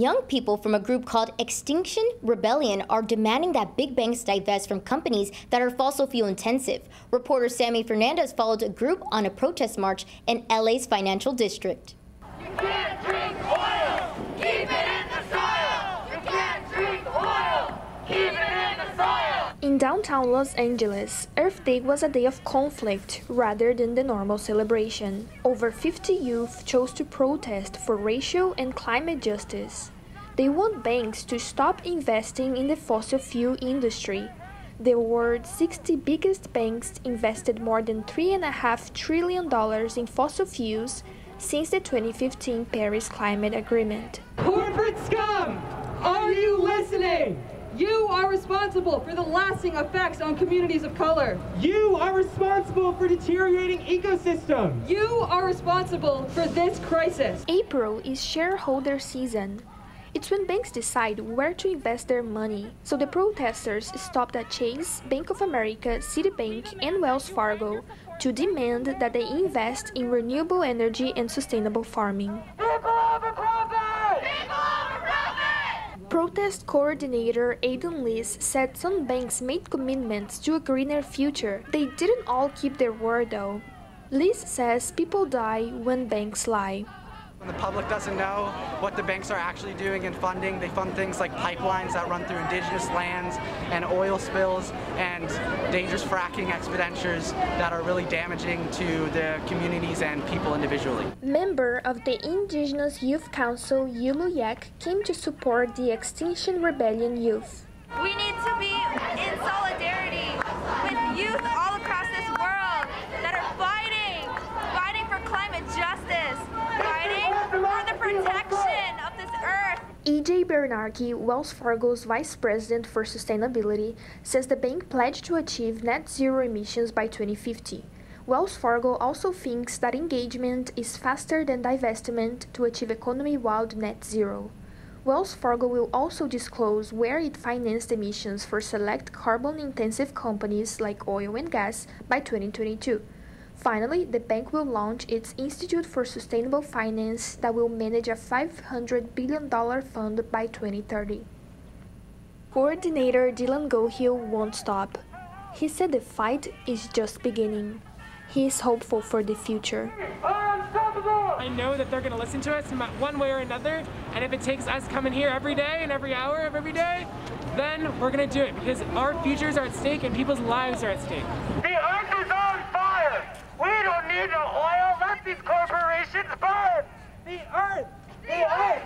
Young people from a group called Extinction Rebellion are demanding that big banks divest from companies that are fossil fuel intensive. Reporter Sammy Fernandes followed a group on a protest march in LA's financial district. You can't drink oil! Keep it in the soil! You can't drink oil! Keep it in the soil! In downtown Los Angeles, Earth Day was a day of conflict rather than the normal celebration. Over 50 youth chose to protest for racial and climate justice. They want banks to stop investing in the fossil fuel industry. The world's 60 biggest banks invested more than $3.5 trillion in fossil fuels since the 2015 Paris Climate Agreement. Corporate scum! Are you listening? You are responsible for the lasting effects on communities of color. You are responsible for deteriorating ecosystems. You are responsible for this crisis. April is shareholder season. It's when banks decide where to invest their money. So the protesters stopped at Chase, Bank of America, Citibank, and Wells Fargo to demand that they invest in renewable energy and sustainable farming. People over profit! People over profit! Protest coordinator Aidan Liz said some banks made commitments to a greener future. They didn't all keep their word though. Liz says people die when banks lie. When the public doesn't know what the banks are actually doing in funding, they fund things like pipelines that run through indigenous lands and oil spills and dangerous fracking expenditures that are really damaging to the communities and people individually. Member of the Indigenous Youth Council, Yulu Yak, came to support the Extinction Rebellion youth. We need to be in solidarity with youth all across this world that are fighting for climate justice, fighting for the protection of this earth. E.J. Bernanke, Wells Fargo's Vice President for Sustainability, says the bank pledged to achieve net zero emissions by 2050. Wells Fargo also thinks that engagement is faster than divestment to achieve economy-wide net zero. Wells Fargo will also disclose where it financed emissions for select carbon-intensive companies like oil and gas by 2022. Finally, the bank will launch its Institute for Sustainable Finance that will manage a $500 billion fund by 2030. Coordinator Dylan Gohill won't stop. He said the fight is just beginning. He is hopeful for the future. I know that they're going to listen to us one way or another, and if it takes us coming here every day and every hour of every day, then we're going to do it because our futures are at stake and people's lives are at stake. The earth is on fire! We don't need no oil! Let these corporations burn! The earth! The earth!